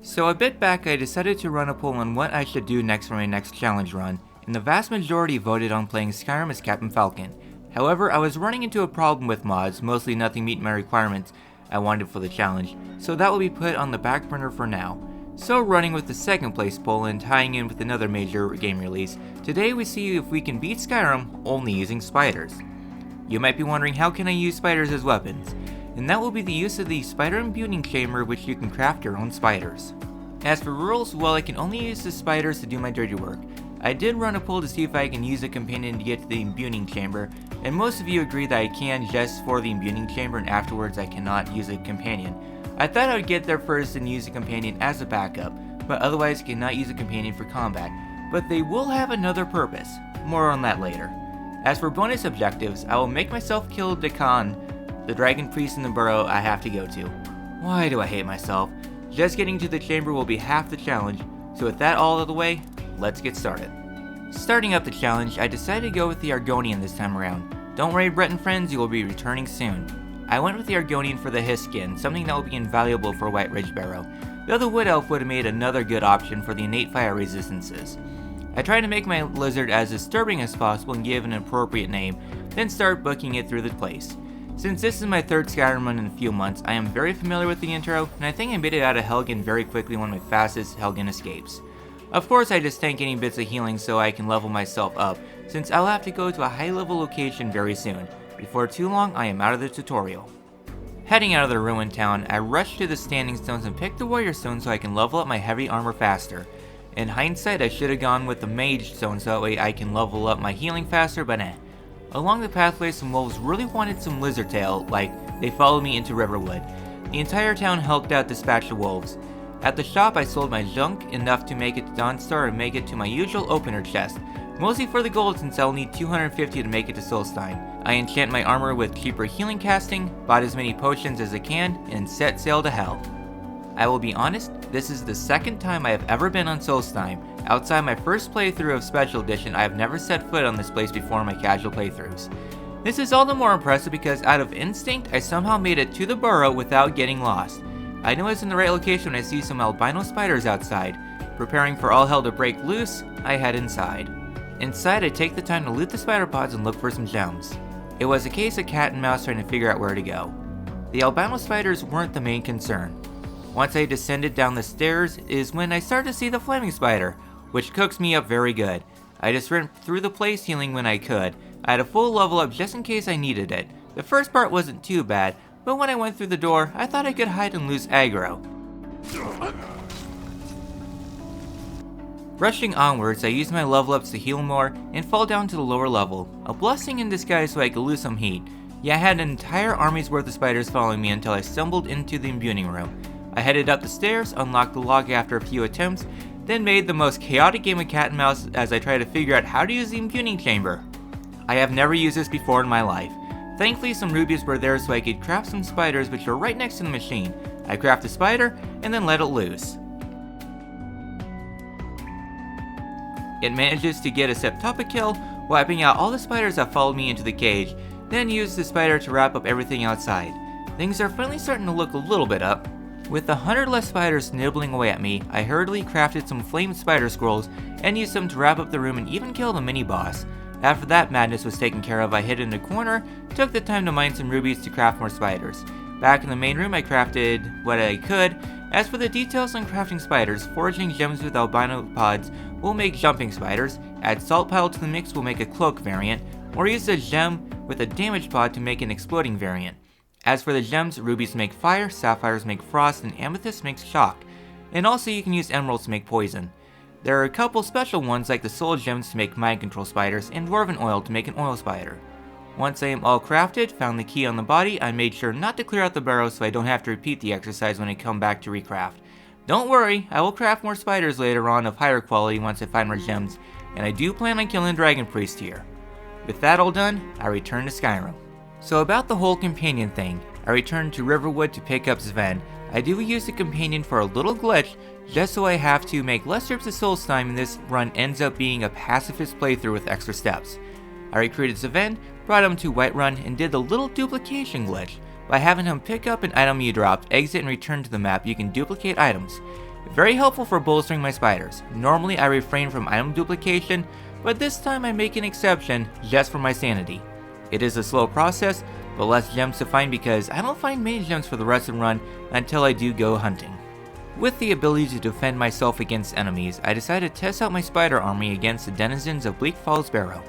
So a bit back I decided to run a poll on what I should do next for my next challenge run, and the vast majority voted on playing Skyrim as Captain Falcon. However, I was running into a problem with mods, mostly nothing meet my requirements I wanted for the challenge, so that will be put on the back burner for now. So running with the second place poll and tying in with another major game release, today we see if we can beat Skyrim only using spiders. You might be wondering, how can I use spiders as weapons? And that will be the use of the spider imbuing chamber, which you can craft your own spiders. As for rules, well, I can only use the spiders to do my dirty work. I did run a poll to see if I can use a companion to get to the imbuing chamber, and most of you agree that I can just for the imbuing chamber and afterwards I cannot use a companion. I thought I would get there first and use a companion as a backup, but otherwise cannot use a companion for combat, but they will have another purpose. More on that later. As for bonus objectives, I will make myself kill Dekan, the dragon priest in the burrow I have to go to. Why do I hate myself? Just getting to the chamber will be half the challenge, so with that all out of the way, let's get started. Starting up the challenge, I decided to go with the Argonian this time around. Don't worry, Brett and friends, you will be returning soon. I went with the Argonian for the Hiss skin, something that will be invaluable for White Ridge Barrow. The other Wood Elf would have made another good option for the innate fire resistances. I tried to make my lizard as disturbing as possible and give an appropriate name, then start booking it through the place. Since this is my third Skyrim run in a few months, I am very familiar with the intro, and I think I made it out of Helgen very quickly, one of my fastest Helgen escapes. Of course, I just tank any bits of healing so I can level myself up, since I'll have to go to a high level location very soon. Before too long, I am out of the tutorial. Heading out of the ruined town, I rushed to the standing stones and picked the warrior stone so I can level up my heavy armor faster. In hindsight, I should have gone with the mage stone so that way I can level up my healing faster, but eh. Along the pathway, some wolves really wanted some lizard tail, like they followed me into Riverwood. The entire town helped out dispatch the wolves. At the shop, I sold my junk, enough to make it to Dawnstar and make it to my usual opener chest, mostly for the gold since I'll need 250 to make it to Solstein. I enchant my armor with cheaper healing casting, bought as many potions as I can, and set sail to hell. I will be honest, this is the second time I have ever been on Solstein. Outside my first playthrough of Special Edition, I have never set foot on this place before in my casual playthroughs. This is all the more impressive because out of instinct, I somehow made it to the burrow without getting lost. I know it's in the right location when I see some albino spiders outside. Preparing for all hell to break loose, I head inside. Inside, I take the time to loot the spider pods and look for some gems. It was a case of cat and mouse trying to figure out where to go. The albino spiders weren't the main concern. Once I descended down the stairs is when I started to see the flaming spider, which cooks me up very good. I just ran through the place healing when I could. I had a full level up just in case I needed it. The first part wasn't too bad, but when I went through the door, I thought I could hide and lose aggro. Rushing onwards, I used my level ups to heal more and fall down to the lower level, a blessing in disguise so I could lose some heat. Yeah, I had an entire army's worth of spiders following me until I stumbled into the imbuing room. I headed up the stairs, unlocked the lock after a few attempts, then made the most chaotic game of cat and mouse as I tried to figure out how to use the imbuing chamber. I have never used this before in my life. Thankfully, some rubies were there so I could craft some spiders which were right next to the machine. I craft a spider and then let it loose. It manages to get a septuple kill, wiping out all the spiders that followed me into the cage, then used the spider to wrap up everything outside. Things are finally starting to look a little bit up. With 100 less spiders nibbling away at me, I hurriedly crafted some flamed spider scrolls and used them to wrap up the room and even kill the mini-boss. After that madness was taken care of, I hid in a corner, took the time to mine some rubies to craft more spiders. Back in the main room, I crafted what I could. As for the details on crafting spiders, foraging gems with albino pods will make jumping spiders, add salt pile to the mix will make a cloak variant, or use a gem with a damage pod to make an exploding variant. As for the gems, rubies make fire, sapphires make frost, and amethyst makes shock. And also you can use emeralds to make poison. There are a couple special ones like the soul gems to make mind control spiders, and dwarven oil to make an oil spider. Once I am all crafted, found the key on the body, I made sure not to clear out the barrow so I don't have to repeat the exercise when I come back to recraft. Don't worry, I will craft more spiders later on of higher quality once I find more gems, and I do plan on killing Dragon Priest here. With that all done, I return to Skyrim. So about the whole companion thing, I returned to Riverwood to pick up Sven. I do use the companion for a little glitch, just so I have to make less trips to Solstheim and this run ends up being a pacifist playthrough with extra steps. I recruited Sven, brought him to Whiterun, and did the little duplication glitch. By having him pick up an item you dropped, exit and return to the map, you can duplicate items. Very helpful for bolstering my spiders. Normally I refrain from item duplication, but this time I make an exception just for my sanity. It is a slow process, but less gems to find because I don't find many gems for the rest of the run until I do go hunting. With the ability to defend myself against enemies, I decided to test out my spider army against the denizens of Bleak Falls Barrow.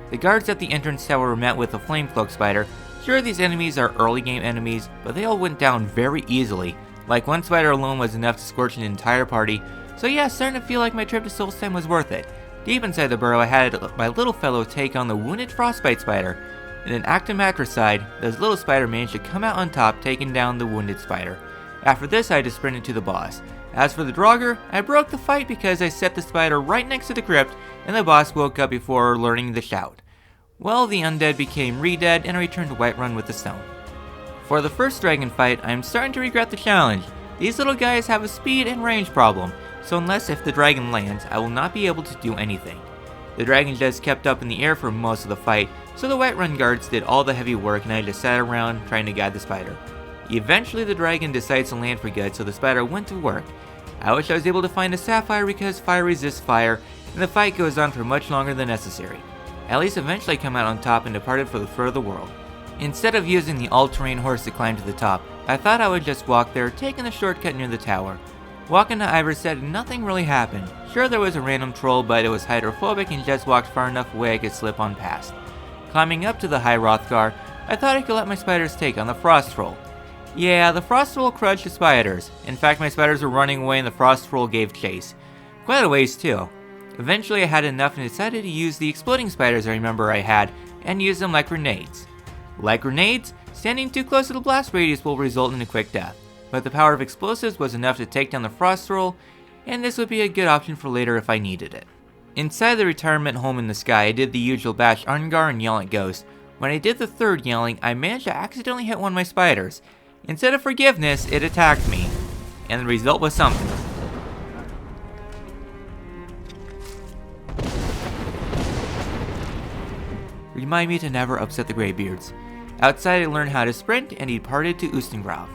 The guards at the entrance tower were met with a flame cloak spider. Sure, these enemies are early game enemies, but they all went down very easily. Like one spider alone was enough to scorch an entire party, so yeah, starting to feel like my trip to Solstheim was worth it. Deep inside the burrow I had my little fellow take on the wounded frostbite spider. In an active matricide, this little spider managed to come out on top, taking down the wounded spider. After this I just sprinted to the boss. As for the Draugr, I broke the fight because I set the spider right next to the crypt and the boss woke up before learning the shout. Well, the undead became re-dead and I returned to Whiterun with the stone. For the first dragon fight, I am starting to regret the challenge. These little guys have a speed and range problem, so unless if the dragon lands, I will not be able to do anything. The dragon just kept up in the air for most of the fight, so the Whiterun guards did all the heavy work and I just sat around trying to guide the spider. Eventually the dragon decides to land for good, so the spider went to work. I wish I was able to find a sapphire because fire resists fire, and the fight goes on for much longer than necessary. At least eventually I come out on top and departed for the further world. Instead of using the all-terrain horse to climb to the top, I thought I would just walk there, taking the shortcut near the tower. Walking to Ivarstead, nothing really happened. Sure, there was a random troll, but it was hydrophobic and just walked far enough away I could slip on past. Climbing up to the High Hrothgar, I thought I could let my spiders take on the frost troll. Yeah, the frost troll crushed the spiders. In fact, my spiders were running away and the frost troll gave chase. Quite a ways too. Eventually I had enough and decided to use the exploding spiders I remember I had, and use them like grenades. Like grenades, standing too close to the blast radius will result in a quick death, but the power of explosives was enough to take down the frost troll, and this would be a good option for later if I needed it. Inside the retirement home in the sky, I did the usual bash Arngar and yell at Ghost. When I did the third yelling, I managed to accidentally hit one of my spiders. Instead of forgiveness, it attacked me, and the result was something. Remind me to never upset the Greybeards. Outside I learned how to sprint and departed to Ustengrav.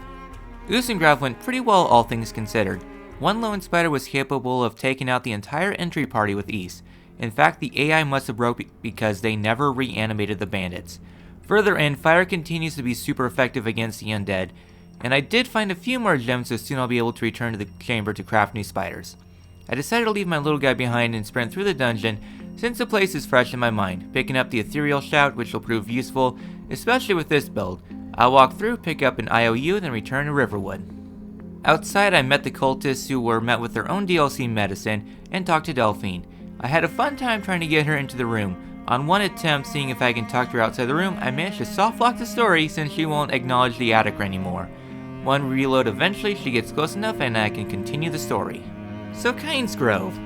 Ustengrav went pretty well all things considered. One lone spider was capable of taking out the entire entry party with ease. In fact, the AI must have broke because they never reanimated the bandits. Further in, fire continues to be super effective against the undead, and I did find a few more gems, so soon I'll be able to return to the chamber to craft new spiders. I decided to leave my little guy behind and sprint through the dungeon since the place is fresh in my mind, picking up the ethereal shout which will prove useful, especially with this build. I'll walk through, pick up an IOU, then return to Riverwood. Outside I met the cultists who were met with their own DLC medicine and talked to Delphine. I had a fun time trying to get her into the room. On one attempt seeing if I can talk to her outside the room, I managed to soft lock the story since she won't acknowledge the attic anymore. One reload eventually she gets close enough and I can continue the story. So Kynes Grove.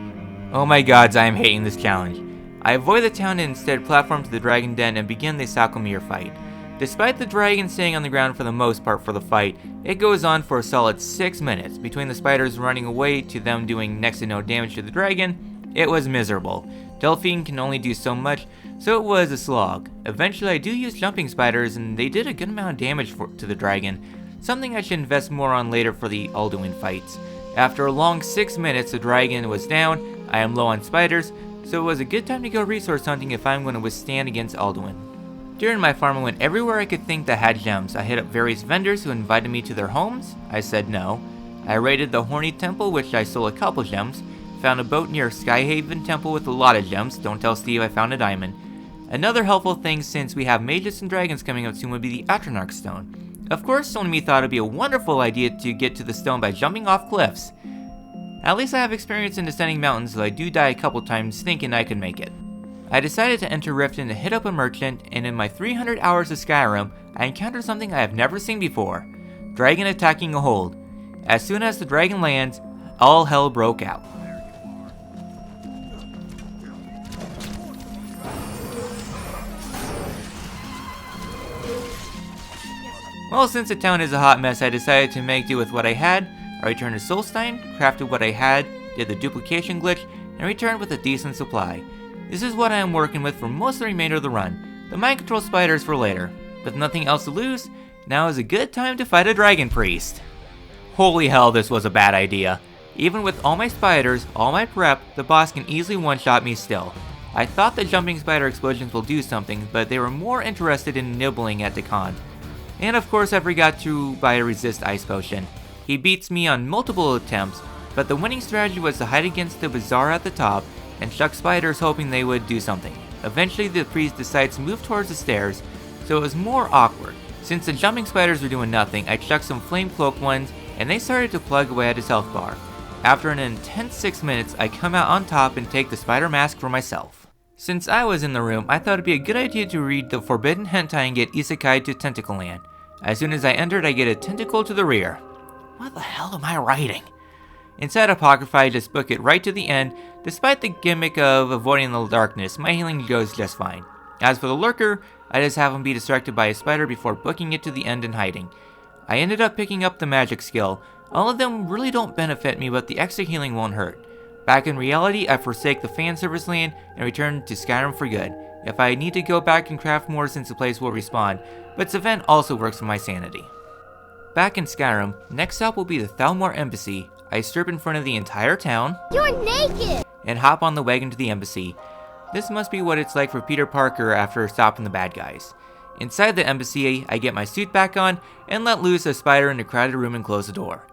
Oh my gods, I am hating this challenge. I avoid the town and instead platform to the dragon den and begin the Salkamir fight. Despite the dragon staying on the ground for the most part for the fight, it goes on for a solid 6 minutes. Between the spiders running away to them doing next to no damage to the dragon, it was miserable. Delphine can only do so much, so it was a slog. Eventually I do use jumping spiders and they did a good amount of damage to the dragon, something I should invest more on later for the Alduin fights. After a long 6 minutes the dragon was down, I am low on spiders, so it was a good time to go resource hunting if I'm going to withstand against Alduin. During my farm I went everywhere I could think that had gems. I hit up various vendors who invited me to their homes. I said no. I raided the Horny Temple, which I stole a couple gems. Found a boat near Skyhaven Temple with a lot of gems. Don't tell Steve I found a diamond. Another helpful thing since we have mages and dragons coming up soon would be the Atronach Stone. Of course, only me thought it'd be a wonderful idea to get to the stone by jumping off cliffs. At least I have experience in descending mountains, though I do die a couple times thinking I could make it. I decided to enter Riften to hit up a merchant, and in my 300 hours of Skyrim, I encountered something I have never seen before. Dragon attacking a hold. As soon as the dragon lands, all hell broke out. Well, since the town is a hot mess, I decided to make do with what I had. I returned to Solstheim, crafted what I had, did the duplication glitch, and returned with a decent supply. This is what I am working with for most of the remainder of the run. The mind control spiders for later. With nothing else to lose, now is a good time to fight a dragon priest. Holy hell, this was a bad idea. Even with all my spiders, all my prep, the boss can easily one-shot me still. I thought the jumping spider explosions will do something, but they were more interested in nibbling at Dakan. And of course I forgot to buy a resist ice potion. He beats me on multiple attempts, but the winning strategy was to hide against the bazaar at the top and chuck spiders hoping they would do something. Eventually the priest decides to move towards the stairs, so it was more awkward. Since the jumping spiders were doing nothing, I chucked some flame cloak ones and they started to plug away at his health bar. After an intense 6 minutes, I come out on top and take the spider mask for myself. Since I was in the room, I thought it'd be a good idea to read the forbidden hentai and get isekai to Tentacle Land. As soon as I entered, I get a tentacle to the rear. What the hell am I writing? Inside Apocrypha, I just book it right to the end. Despite the gimmick of avoiding the darkness, my healing goes just fine. As for the lurker, I just have him be distracted by a spider before booking it to the end and hiding. I ended up picking up the magic skill. All of them really don't benefit me, but the extra healing won't hurt. Back in reality, I forsake the fan service land and return to Skyrim for good. If I need to go back and craft more since the place will respawn, but this event also works for my sanity. Back in Skyrim, next stop will be the Thalmor Embassy. I strip in front of the entire town. You're naked! And hop on the wagon to the embassy. This must be what it's like for Peter Parker after stopping the bad guys. Inside the embassy, I get my suit back on and let loose a spider in a crowded room and close the door.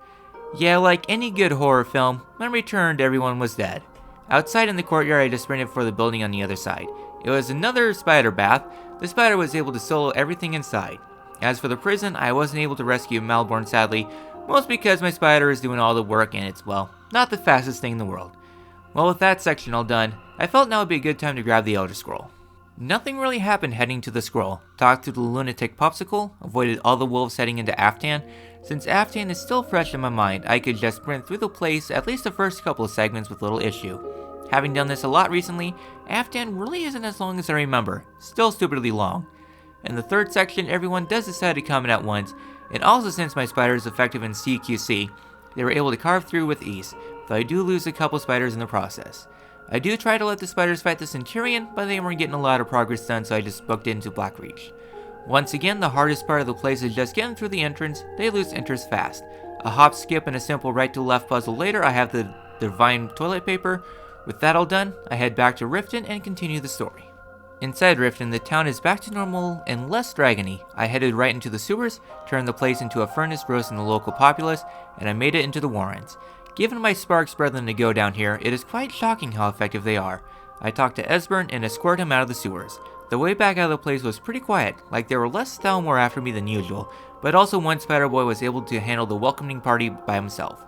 Yeah, like any good horror film, when I returned, everyone was dead. Outside in the courtyard, I just sprinted for the building on the other side. It was another spider bath. The spider was able to solo everything inside. As for the prison, I wasn't able to rescue Malborn sadly, most because my spider is doing all the work and it's, well, not the fastest thing in the world. Well, with that section all done, I felt now would be a good time to grab the Elder Scroll. Nothing really happened heading to the scroll. Talked to the lunatic Popsicle, avoided all the wolves heading into Aftan. Since Aftan is still fresh in my mind, I could just sprint through the place at least the first couple of segments with little issue. Having done this a lot recently, Aftan really isn't as long as I remember, still stupidly long. In the third section, everyone does decide to come in at once, and also since my spider is effective in CQC, they were able to carve through with ease, though I do lose a couple spiders in the process. I do try to let the spiders fight the Centurion, but they weren't getting a lot of progress done, so I just booked into Blackreach. Once again, the hardest part of the place is just getting through the entrance. They lose interest fast. A hop, skip, and a simple right to left puzzle later, I have the divine toilet paper. With that all done, I head back to Riften and continue the story. Inside Riften, the town is back to normal and less dragony. I headed right into the sewers, turned the place into a furnace roasting the local populace, and I made it into the Warrens. Given my sparks brethren to go down here, it is quite shocking how effective they are. I talked to Esbern and escorted him out of the sewers. The way back out of the place was pretty quiet, like there were less Thalmor after me than usual, but also one spider boy was able to handle the welcoming party by himself.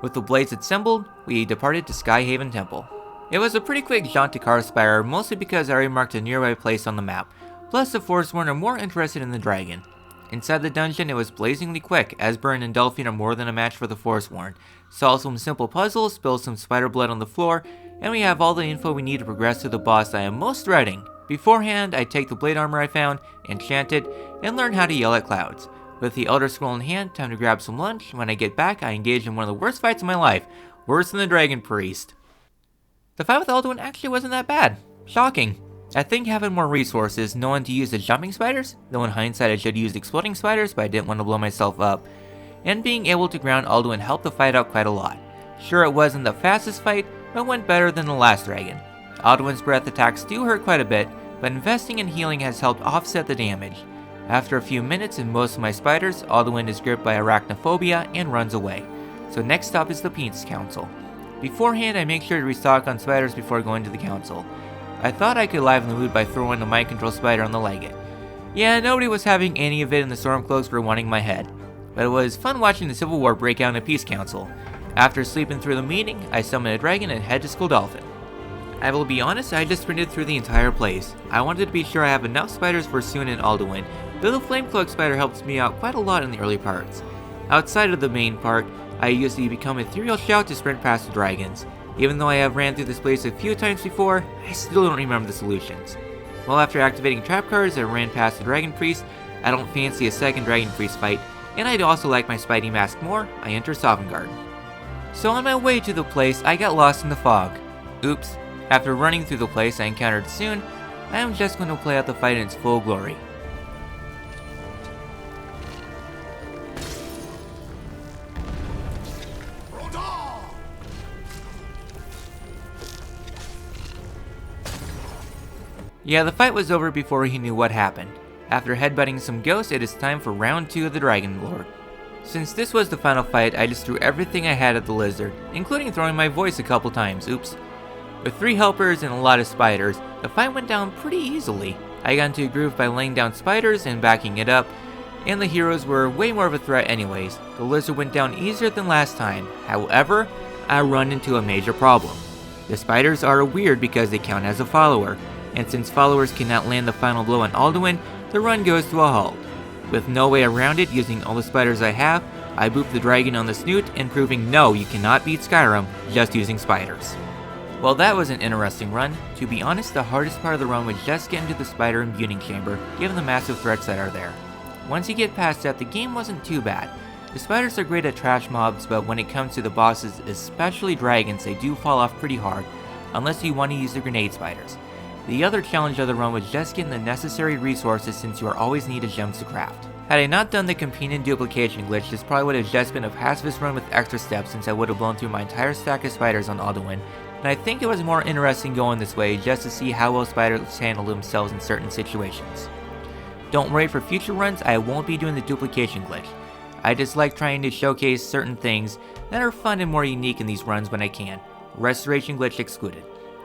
With the blades assembled, we departed to Skyhaven Temple. It was a pretty quick jaunt to Karspire, mostly because I already marked a nearby place on the map, plus the Forsworn are more interested in the dragon. Inside the dungeon, it was blazingly quick. Esbern and Delphine are more than a match for the Forsworn. Solve some simple puzzles, spill some spider blood on the floor, and we have all the info we need to progress to the boss I am most dreading. Beforehand, I take the blade armor I found, enchant it, and learn how to yell at clouds. With the Elder Scroll in hand, time to grab some lunch. When I get back, I engage in one of the worst fights of my life, worse than the Dragon Priest. The fight with Alduin actually wasn't that bad. Shocking. I think having more resources, knowing to use the jumping spiders, though in hindsight I should use exploding spiders, but I didn't want to blow myself up, and being able to ground Alduin helped the fight out quite a lot. Sure, it wasn't the fastest fight, but went better than the last dragon. Alduin's breath attacks do hurt quite a bit, but investing in healing has helped offset the damage. After a few minutes and most of my spiders, Alduin is gripped by arachnophobia and runs away. So next stop is the Peace Council. Beforehand, I make sure to restock on spiders before going to the council. I thought I could liven the mood by throwing a mind control spider on the Legate. Yeah, nobody was having any of it and the Stormcloaks were wanting my head. But it was fun watching the Civil War break out in the Peace Council. After sleeping through the meeting, I summoned a dragon and head to Skuldolphin. I will be honest, I just sprinted through the entire place. I wanted to be sure I have enough spiders for Soon and Alduin, though the Flamecloak spider helps me out quite a lot in the early parts. Outside of the main part, I used the Become Ethereal Shout to sprint past the dragons. Even though I have ran through this place a few times before, I still don't remember the solutions. Well, after activating trap cards, I ran past the Dragon Priest. I don't fancy a second Dragon Priest fight, and I'd also like my Spidey mask more. I enter Sovngarde. So on my way to the place, I got lost in the fog. Oops. After running through the place I encountered soon, I am just going to play out the fight in its full glory. Yeah, the fight was over before he knew what happened. After headbutting some ghosts, it is time for round 2 of the Dragon Lord. Since this was the final fight, I just threw everything I had at the lizard, including throwing my voice a couple times, oops. With 3 helpers and a lot of spiders, the fight went down pretty easily. I got into a groove by laying down spiders and backing it up, and the heroes were way more of a threat anyways. The lizard went down easier than last time. However, I run into a major problem. The spiders are weird because they count as a follower, and since followers cannot land the final blow on Alduin, the run goes to a halt. With no way around it, using all the spiders I have, I boop the dragon on the snoot and proving no, you cannot beat Skyrim just using spiders. Well, that was an interesting run. To be honest, the hardest part of the run was just getting to the spider imbuing chamber, given the massive threats that are there. Once you get past that, the game wasn't too bad. The spiders are great at trash mobs, but when it comes to the bosses, especially dragons, they do fall off pretty hard, unless you want to use the grenade spiders. The other challenge of the run was just getting the necessary resources since you are always needed gems to craft. Had I not done the companion duplication glitch, this probably would have just been a pacifist run with extra steps since I would have blown through my entire stack of spiders on Alduin, and I think it was more interesting going this way just to see how well spiders handle themselves in certain situations. Don't worry, for future runs I won't be doing the duplication glitch. I just like trying to showcase certain things that are fun and more unique in these runs when I can, restoration glitch excluded.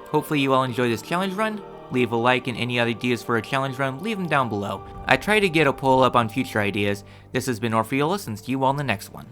Hopefully you all enjoyed this challenge run. Leave a like, and any other ideas for a challenge run, leave them down below. I try to get a poll up on future ideas. This has been Orpheolus, and see you all in the next one.